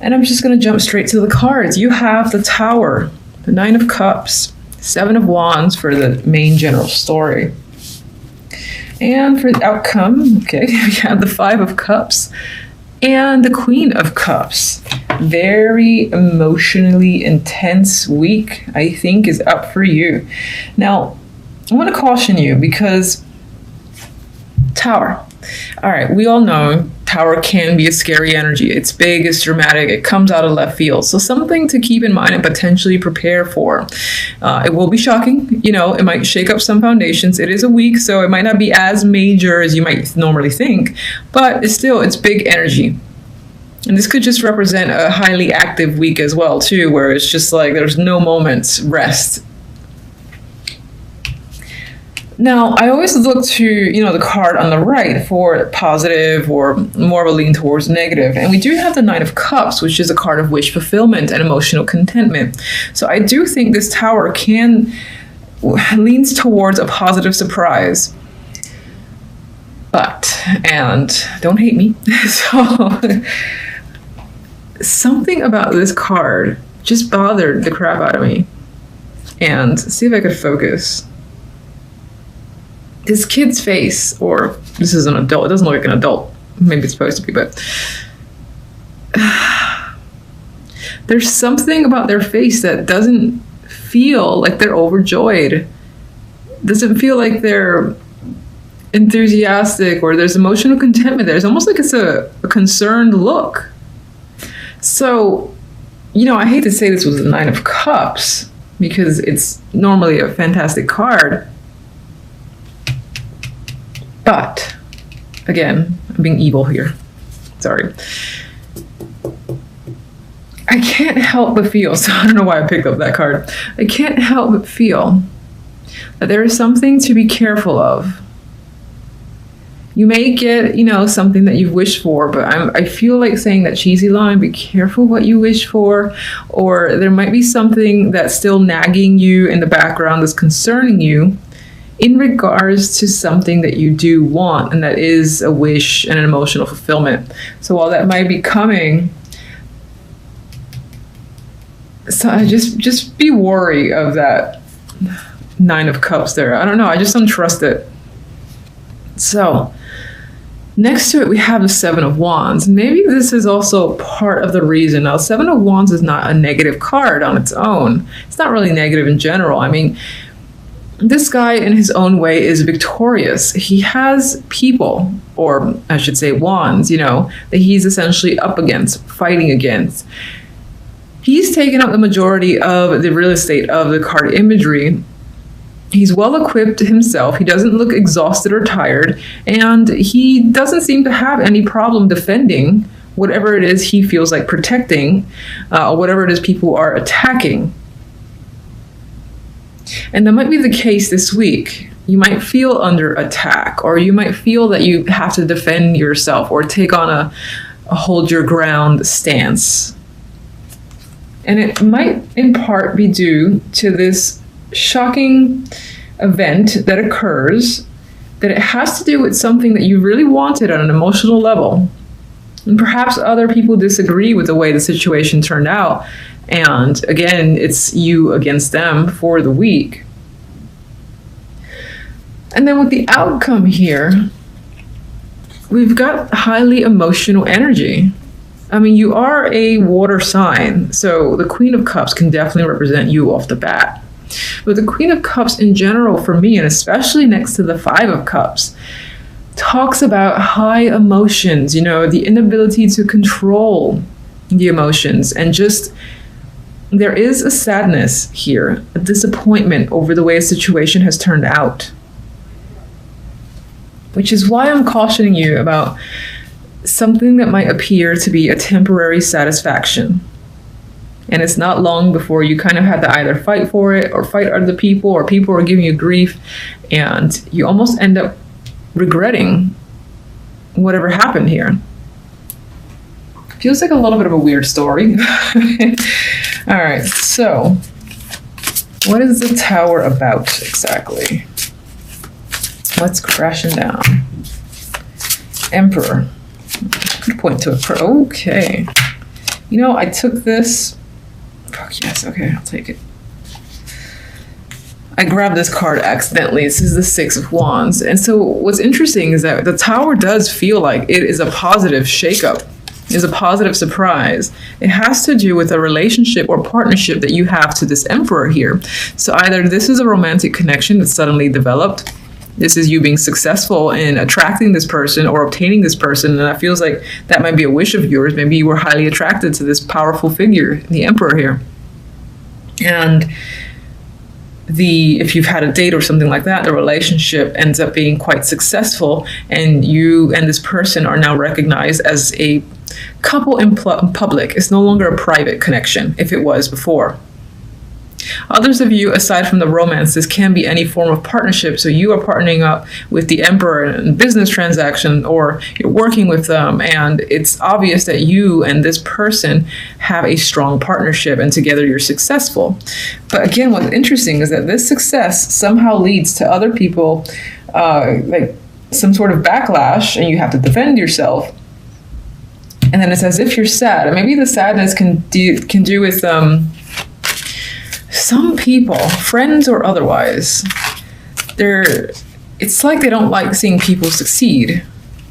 And I'm just going to jump straight to the cards. You have the Tower, the Nine of Cups, Seven of Wands for the main general story. And for the outcome, okay, we have the Five of Cups and the Queen of Cups. Very emotionally intense week, I think, is up for you. Now, I want to caution you because Tower. All right, we all know Tower can be a scary energy. It's big, it's dramatic, it comes out of left field. So something to keep in mind and potentially prepare for. It will be shocking. You know, it might shake up some foundations. It is a week, so it might not be as major as you might normally think, but it's big energy. And this could just represent a highly active week as well, too, where it's just like there's no moments rest. Now, I always look to, the card on the right for positive or more of a lean towards negative. And we do have the Nine of Cups, which is a card of wish fulfillment and emotional contentment. So I do think this Tower leans towards a positive surprise. But, and don't hate me, so something about this card just bothered the crap out of me. And see if I could focus. This kid's face, or this is an adult, it doesn't look like an adult, maybe it's supposed to be, but there's something about their face that doesn't feel like they're overjoyed. Doesn't feel like they're enthusiastic or there's emotional contentment there. It's almost like it's a concerned look. So, I hate to say this was the Nine of Cups because it's normally a fantastic card. But, again, I'm being evil here. Sorry. I can't help but feel, so I don't know why I picked up that card. I can't help but feel that there is something to be careful of. You may get, something that you've wished for, but I feel like saying that cheesy line, be careful what you wish for, or there might be something that's still nagging you in the background that's concerning you in regards to something that you do want, and that is a wish and an emotional fulfillment. So while that might be coming, so just be wary of that Nine of Cups there. I don't know, I just don't trust it. So next to it, we have the Seven of Wands. Maybe this is also part of the reason. Now, Seven of Wands is not a negative card on its own. It's not really negative in general. I mean, this guy in his own way is victorious. He has people, or I should say wands, that he's essentially up against, fighting against. He's taken up the majority of the real estate of the card imagery. He's well equipped himself. He doesn't look exhausted or tired, and he doesn't seem to have any problem defending whatever it is he feels like protecting, or whatever it is people are attacking. And that might be the case this week. You might feel under attack, or you might feel that you have to defend yourself or take on a hold your ground stance. And it might in part be due to this shocking event that occurs, that it has to do with something that you really wanted on an emotional level. And perhaps other people disagree with the way the situation turned out. And again, it's you against them for the week. And then with the outcome here, we've got highly emotional energy. I mean, you are a water sign, so the Queen of Cups can definitely represent you off the bat. But the Queen of Cups in general for me, and especially next to the Five of Cups, talks about high emotions, the inability to control the emotions, and just there is a sadness here, a disappointment over the way a situation has turned out. Which is why I'm cautioning you about something that might appear to be a temporary satisfaction. And it's not long before you kind of have to either fight for it or fight other people, or people are giving you grief, and you almost end up regretting whatever happened here. Feels like a little bit of a weird story. All right, so what is the Tower about exactly? What's crashing down? Emperor. Could point to a pro. Okay. I took this. Fuck yes, okay, I'll take it. I grabbed this card accidentally. This is the Six of Wands. And so what's interesting is that the Tower does feel like it is a positive shakeup, is a positive surprise. It has to do with a relationship or partnership that you have to this Emperor here. So either this is a romantic connection that suddenly developed, this is you being successful in attracting this person or obtaining this person, and it feels like that might be a wish of yours. Maybe you were highly attracted to this powerful figure, the Emperor here. And if you've had a date or something like that, the relationship ends up being quite successful, and you and this person are now recognized as a couple in public. It's no longer a private connection if it was before. Others of you, aside from the romance, this can be any form of partnership. So you are partnering up with the Emperor in a business transaction, or you're working with them, and it's obvious that you and this person have a strong partnership, and together you're successful. But again, what's interesting is that this success somehow leads to other people, like some sort of backlash, and you have to defend yourself. And then it's as if you're sad, and maybe the sadness can do with some people, friends or otherwise, it's like they don't like seeing people succeed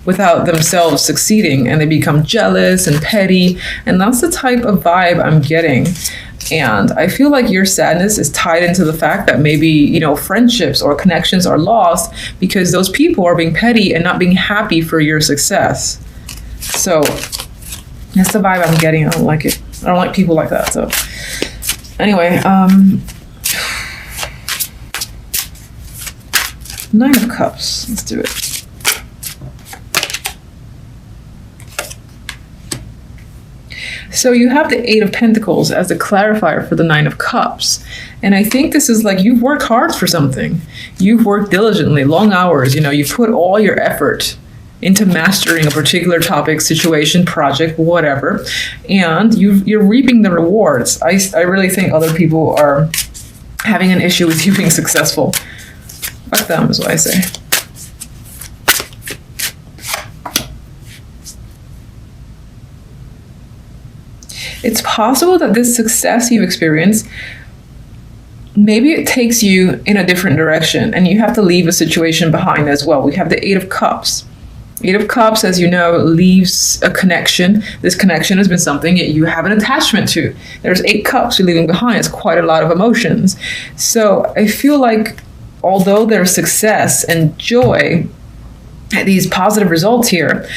without themselves succeeding, and they become jealous and petty, and that's the type of vibe I'm getting. And I feel like your sadness is tied into the fact that maybe, friendships or connections are lost because those people are being petty and not being happy for your success. So that's the vibe I'm getting. I don't like it. I don't like people like that. So anyway, Nine of Cups. Let's do it. So you have the Eight of Pentacles as a clarifier for the Nine of Cups. And I think this is like you've worked hard for something. You've worked diligently, long hours. You've put all your effort into mastering a particular topic, situation, project, whatever, and you're reaping the rewards. I really think other people are having an issue with you being successful. Fuck them is what I say. It's possible that this success you've experienced, maybe it takes you in a different direction, and you have to leave a situation behind as well. We have the Eight of Cups. Eight of Cups, as you know, leaves a connection. This connection has been something that you have an attachment to. There's 8 cups you're leaving behind. It's quite a lot of emotions. So I feel like although there's success and joy at these positive results here,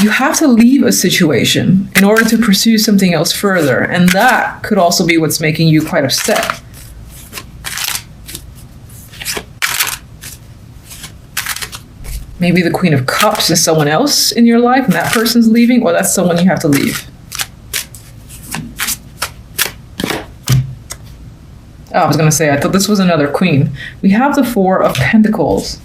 you have to leave a situation in order to pursue something else further. And that could also be what's making you quite upset. Maybe the Queen of Cups is someone else in your life and that person's leaving, or that's someone you have to leave. Oh, I was going to say, I thought this was another queen. We have the Four of Pentacles.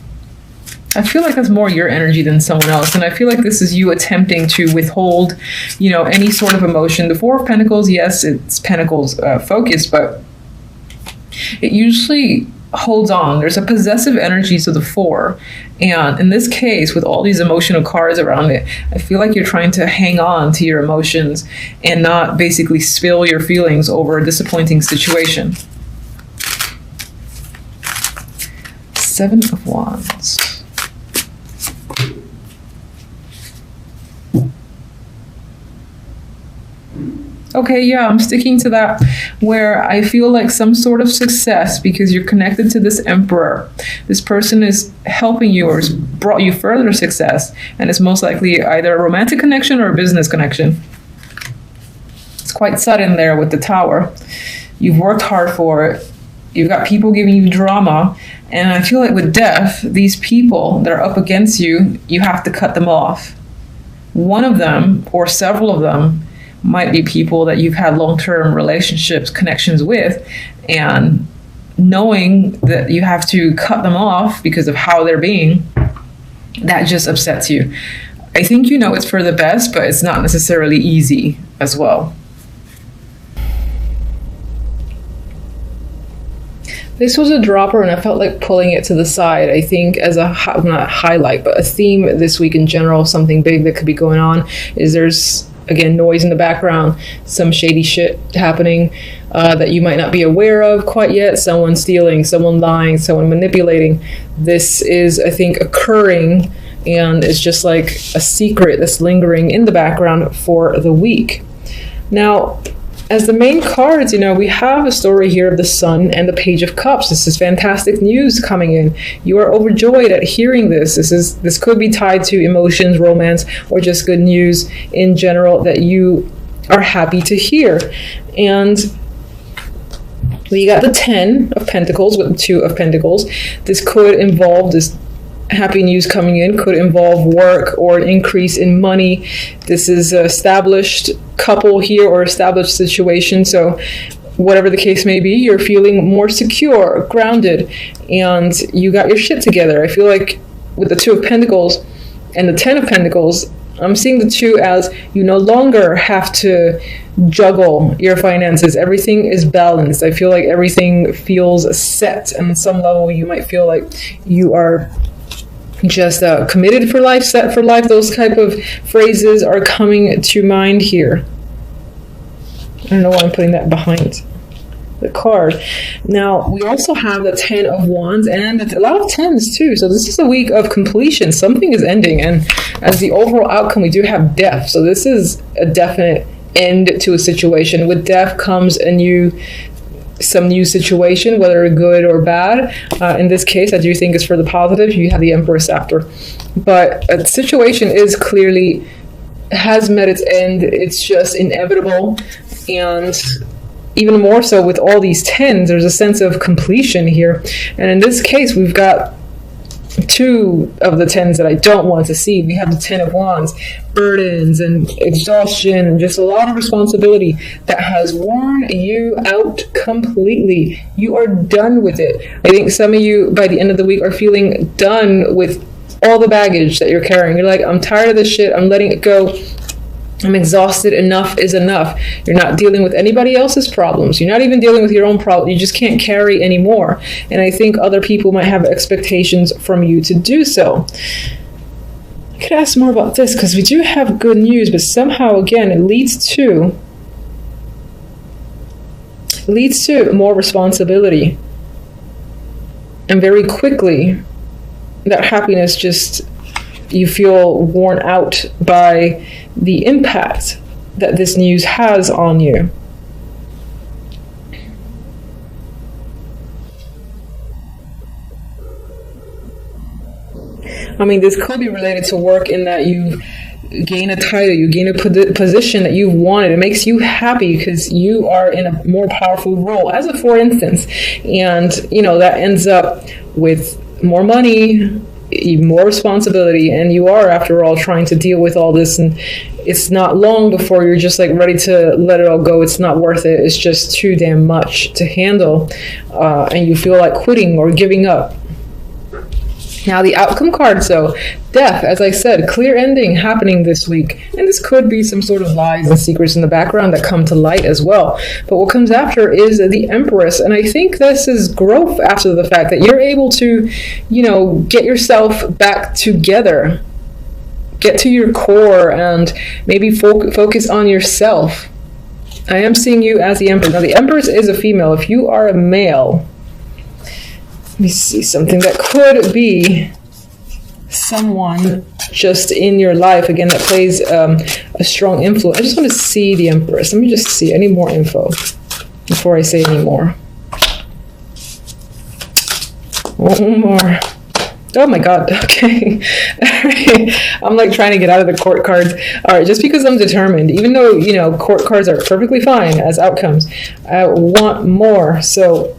I feel like that's more your energy than someone else. And I feel like this is you attempting to withhold, any sort of emotion. The Four of Pentacles, yes, it's Pentacles focused, but it usually holds on. There's a possessive energy to the Four. And in this case, with all these emotional cards around it, I feel like you're trying to hang on to your emotions and not basically spill your feelings over a disappointing situation. Seven of Wands. Okay, yeah, I'm sticking to that, where I feel like some sort of success because you're connected to this Emperor. This person is helping you or has brought you further success, and it's most likely either a romantic connection or a business connection. It's quite sudden there with the Tower. You've worked hard for it. You've got people giving you drama, and I feel like with death, these people that are up against you, you have to cut them off. One of them, or several of them, might be people that you've had long-term relationships, connections with, and knowing that you have to cut them off because of how they're being, that just upsets you. I think it's for the best, but it's not necessarily easy as well. This was a dropper, and I felt like pulling it to the side. I think as not highlight, but a theme this week in general, something big that could be going on, is there's again, noise in the background, some shady shit happening that you might not be aware of quite yet. Someone stealing, someone lying, someone manipulating. This is, I think, occurring, and it's just like a secret that's lingering in the background for the week. Now, as the main cards, we have a story here of the Sun and the Page of Cups. This is fantastic news coming in. You are overjoyed at hearing this. This could be tied to emotions, romance, or just good news in general that you are happy to hear. And we got the 10 of Pentacles with the 2 of Pentacles. This could involve this happy news coming in, could involve work or an increase in money. This is an established couple here or established situation. So whatever the case may be, you're feeling more secure, grounded, and you got your shit together. I feel like with the 2 of Pentacles and the 10 of Pentacles, I'm seeing the 2 as you no longer have to juggle your finances. Everything is balanced. I feel like everything feels set. And on some level, you might feel like you are just committed for life, set for life. Those type of phrases are coming to mind here. I don't know why I'm putting that behind the card. Now, we also have the 10 of Wands and a lot of 10s too. So this is a week of completion. Something is ending. And as the overall outcome, we do have death. So this is a definite end to a situation. With death comes some new situation, whether good or bad. In this case, I do think it's for the positive. You have the Empress after. But a situation is clearly has met its end. It's just inevitable. And even more so with all these 10s, there's a sense of completion here. And in this case, we've got 2 of the 10s that I don't want to see. We have the 10 of Wands, burdens and exhaustion and just a lot of responsibility that has worn you out completely. You are done with it. I think some of you by the end of the week are feeling done with all the baggage that you're carrying. You're like, I'm tired of this shit. I'm letting it go. I'm exhausted. Enough is enough. You're not dealing with anybody else's problems. You're not even dealing with your own problem. You just can't carry anymore. And I think other people might have expectations from you to do so. I could ask more about this because we do have good news, but somehow, again, it leads to more responsibility. And very quickly, that happiness just, you feel worn out by the impact that this news has on you. I mean, this could be related to work in that you gain a title, you gain a position that you've wanted. It makes you happy because you are in a more powerful role, as a for instance. And, that ends up with more money, more responsibility, and you are, after all, trying to deal with all this, and it's not long before you're just like ready to let it all go. It's not worth it. It's just too damn much to handle, and you feel like quitting or giving up. Now, the outcome card, so death, as I said, clear ending happening this week. And this could be some sort of lies and secrets in the background that come to light as well. But what comes after is the Empress. And I think this is growth after the fact that you're able to, get yourself back together. Get to your core and maybe focus on yourself. I am seeing you as the Empress. Now, the Empress is a female. If you are a male, let me see something that could be someone just in your life, again, that plays a strong influence. I just want to see the Empress. Let me just see any more info before I say any more. One more. Oh my God, okay. I'm like trying to get out of the court cards. All right, just because I'm determined, even though, court cards are perfectly fine as outcomes, I want more. So,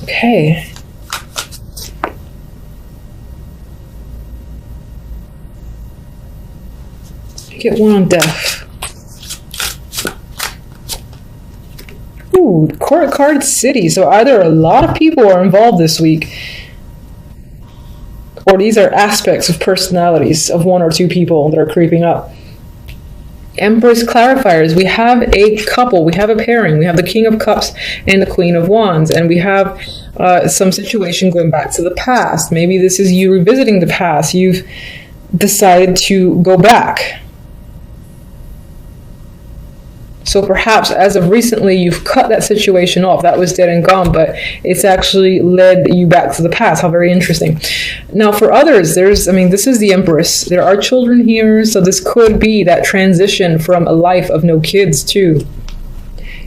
okay. Get one on death. Ooh, court card city. So either a lot of people are involved this week, or these are aspects of personalities of one or two people that are creeping up. Empress clarifiers. We have a couple. We have a pairing. We have the King of Cups and the Queen of Wands. And we have some situation going back to the past. Maybe this is you revisiting the past. You've decided to go back. So perhaps as of recently, you've cut that situation off. That was dead and gone, but it's actually led you back to the past. How very interesting. Now for others, this is the Empress. There are children here, so this could be that transition from a life of no kids to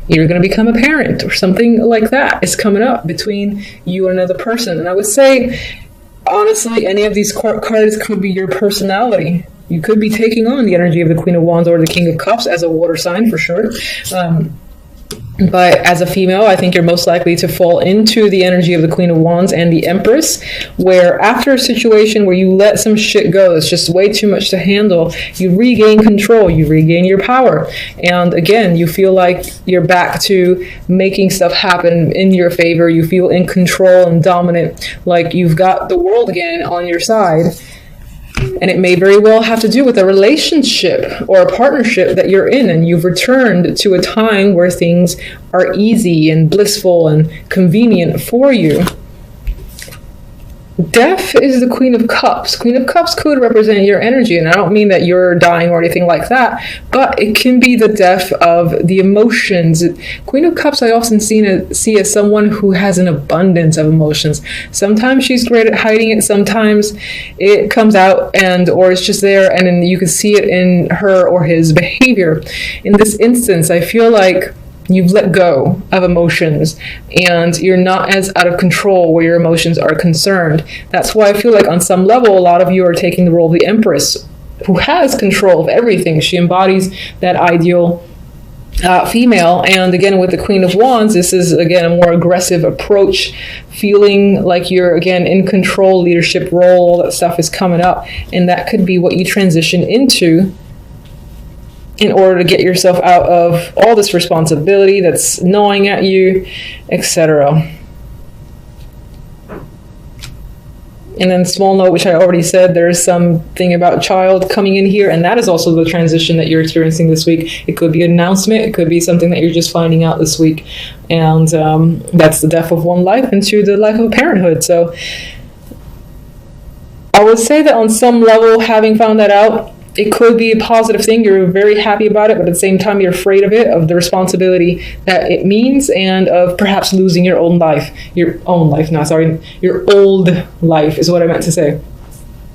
you're going to become a parent or something like that is coming up between you and another person. And I would say, honestly, any of these cards could be your personality. You could be taking on the energy of the Queen of Wands or the King of Cups as a water sign for sure. But as a female, I think you're most likely to fall into the energy of the Queen of Wands and the Empress, where after a situation where you let some shit go, it's just way too much to handle, you regain control, you regain your power. And again, you feel like you're back to making stuff happen in your favor. You feel in control and dominant, like you've got the world again on your side. And it may very well have to do with a relationship or a partnership that you're in, and you've returned to a time where things are easy and blissful and convenient for you. Death is the Queen of Cups. Queen of Cups could represent your energy, and I don't mean that you're dying or anything like that, but it can be the death of the emotions. Queen of Cups I often see as someone who has an abundance of emotions. Sometimes she's great at hiding it, sometimes it comes out or it's just there, and then you can see it in her or his behavior. In this instance, I feel like you've let go of emotions and you're not as out of control where your emotions are concerned. That's why I feel like on some level, a lot of you are taking the role of the Empress, who has control of everything. She embodies that ideal female. And again, with the Queen of Wands, this is again a more aggressive approach, feeling like you're again in control, leadership role, all that stuff is coming up. And that could be what you transition into in order to get yourself out of all this responsibility that's gnawing at you, etc. And then small note, which I already said, there's something about child coming in here, and that is also the transition that you're experiencing this week. It could be an announcement, it could be something that you're just finding out this week, and that's the death of one life into the life of parenthood. So I would say that on some level, having found that out, it could be a positive thing. You're very happy about it, but at the same time, you're afraid of it, of the responsibility that it means, and of perhaps losing your own life. Your old life is what I meant to say.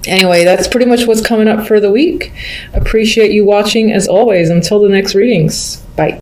Anyway, that's pretty much what's coming up for the week. Appreciate you watching as always. Until the next readings. Bye.